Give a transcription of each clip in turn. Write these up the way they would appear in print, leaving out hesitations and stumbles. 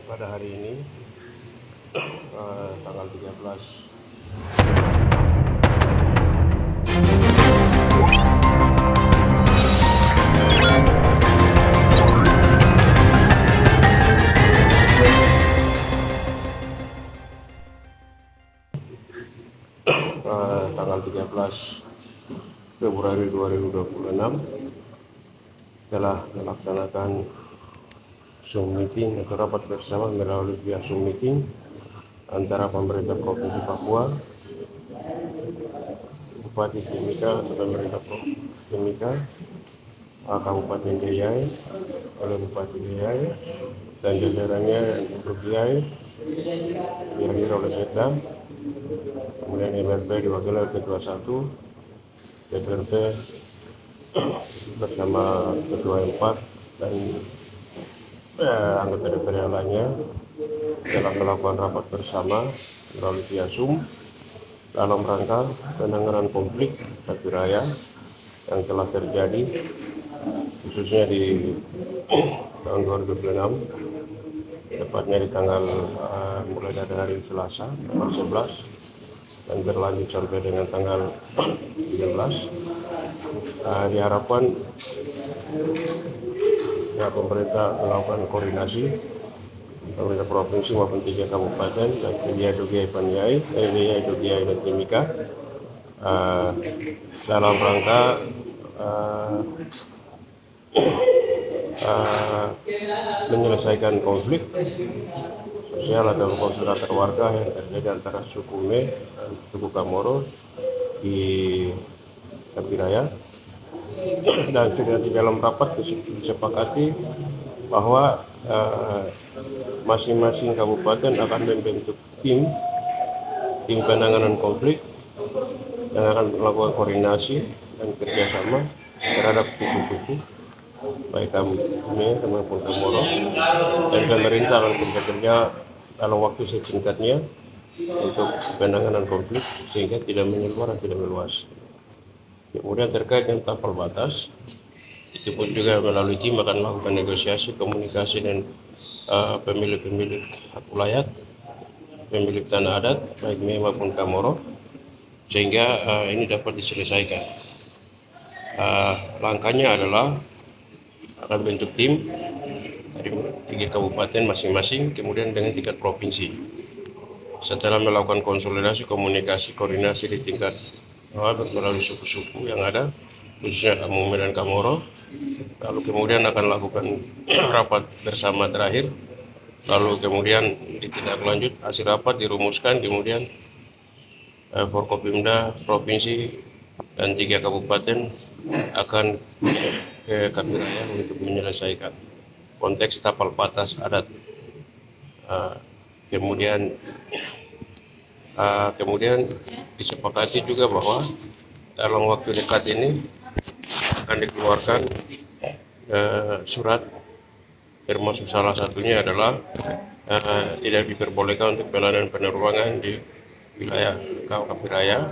pada hari ini tanggal 13 tanggal 13 Februari 2026 telah melaksanakan Zoom meeting atau rapat bersama melalui via Zoom meeting antara pemerintah Provinsi Papua, Bupati Timika atau pemerintah Timika, Kabupaten Deyai oleh Bupati Deyai dan jajarannya untuk Deyai dihadiri oleh Sekda, kemudian MRP diwakili oleh Ketua 1, DPRP bersama Ketua 4 dan anggota DPR yang lainnya dalam melakukan rapat bersama melalui via Zoom dalam rangka penanganan konflik Kapi Raya yang telah terjadi khususnya di tahun 2026, tepatnya di tanggal mulai dari hari Selasa tanggal 11 dan berlanjut sampai dengan tanggal 13. Diharapkan ya, pemerintah melakukan koordinasi pemerintah provinsi maupun 3 kabupaten dan Deyai Dogiai Paniai, Deyai Dogiai dan Timika dalam rangka menyelesaikan konflik sosial atau konflik antar warga yang terjadi antara suku Me dan suku Kamoro di Kapi Raya. Dan sudah di dalam rapat disepakati bahwa masing-masing kabupaten akan membentuk tim penanganan konflik yang akan melakukan koordinasi dan kerjasama terhadap suku-suku baik kami maupun Kamoro, dan pemerintah akan bekerja dalam waktu sesingkatnya untuk penanganan konflik sehingga tidak menyebar dan tidak meluas. Kemudian terkait dengan tapal batas, itu pun juga melalui tim akan melakukan negosiasi, komunikasi dan pemilik hak ulayat, pemilik tanah adat baik Me maupun Kamoro, sehingga ini dapat diselesaikan. Langkahnya adalah akan bentuk tim dari 3 kabupaten masing-masing, kemudian dengan tingkat provinsi. Setelah melakukan konsolidasi, komunikasi, koordinasi di tingkat melalui suku-suku yang ada, khususnya Kamu dan Kamoro, lalu kemudian akan lakukan rapat bersama terakhir, lalu kemudian ditindaklanjut hasil rapat dirumuskan, kemudian Forkopimda provinsi dan 3 kabupaten akan ke Kapi Raya untuk menyelesaikan konteks tapal batas adat. Kemudian disepakati juga bahwa dalam waktu dekat ini akan dikeluarkan surat, termasuk salah satunya adalah tidak diperbolehkan untuk pelayanan penerbangan di wilayah Kapi Raya.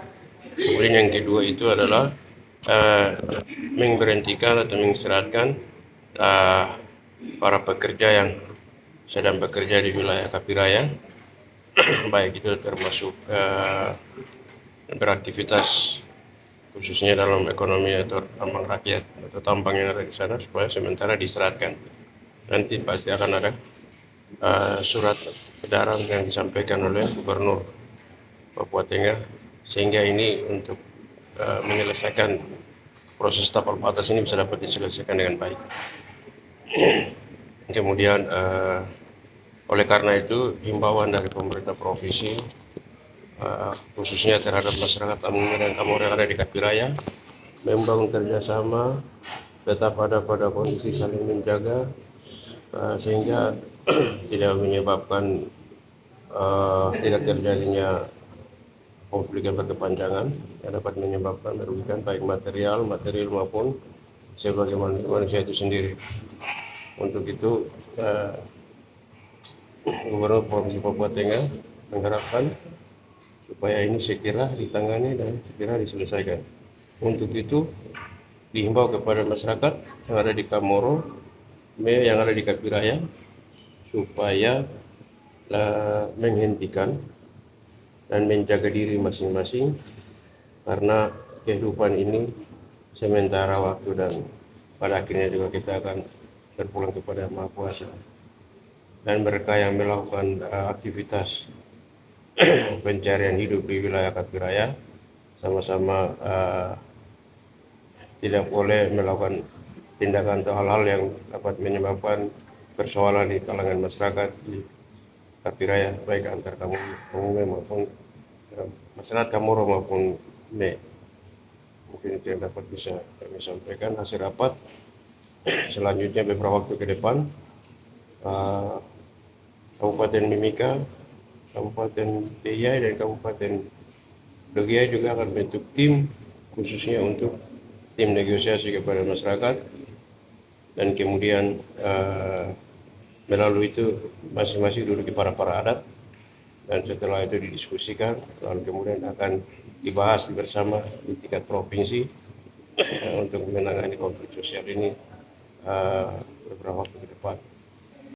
Kemudian yang kedua itu adalah memberhentikan atau mengistirahatkan para pekerja yang sedang bekerja di wilayah Kapi Raya, baik itu termasuk beraktivitas khususnya dalam ekonomi atau tambang rakyat atau tambang yang ada di sana, supaya sementara diistirahatkan. Nanti pasti akan ada surat edaran yang disampaikan oleh Gubernur Papua Tengah, sehingga ini untuk menyelesaikan proses tapal batas ini bisa dapat diselesaikan dengan baik. Kemudian oleh karena itu himbauan dari pemerintah provinsi khususnya terhadap masyarakat Amungme dan Kamoro yang ada di Kapi Raya, membangun kerjasama, tetap ada pada kondisi saling menjaga sehingga tidak menyebabkan tidak terjadinya konflik yang berkepanjangan yang dapat menyebabkan merugikan baik material maupun sebagai manusia itu sendiri. Untuk itu Gubernur Provinsi Papua Tengah mengharapkan supaya ini segera ditangani dan segera diselesaikan. Untuk itu dihimbau kepada masyarakat yang ada di Kamoro, yang ada di Kapi Raya, supaya menghentikan dan menjaga diri masing-masing, karena kehidupan ini sementara waktu dan pada akhirnya juga kita akan berpulang kepada Maha Kuasa. Dan mereka yang melakukan aktivitas pencarian hidup di wilayah Kapiraya sama-sama tidak boleh melakukan tindakan atau hal-hal yang dapat menyebabkan persoalan di kalangan masyarakat di Kapiraya, baik antar kamu maupun masyarakat Kamoro maupun Me. Mungkin itu yang dapat bisa kami sampaikan hasil rapat. Selanjutnya beberapa waktu ke depan, Kabupaten Mimika, Kabupaten Deyai, dan Kabupaten Dogiai juga akan bentuk tim khususnya untuk tim negosiasi kepada masyarakat, dan kemudian melalui itu masing-masing duduk di para adat, dan setelah itu didiskusikan, lalu kemudian akan dibahas bersama di tingkat provinsi untuk menangani konflik sosial ini beberapa waktu ke depan.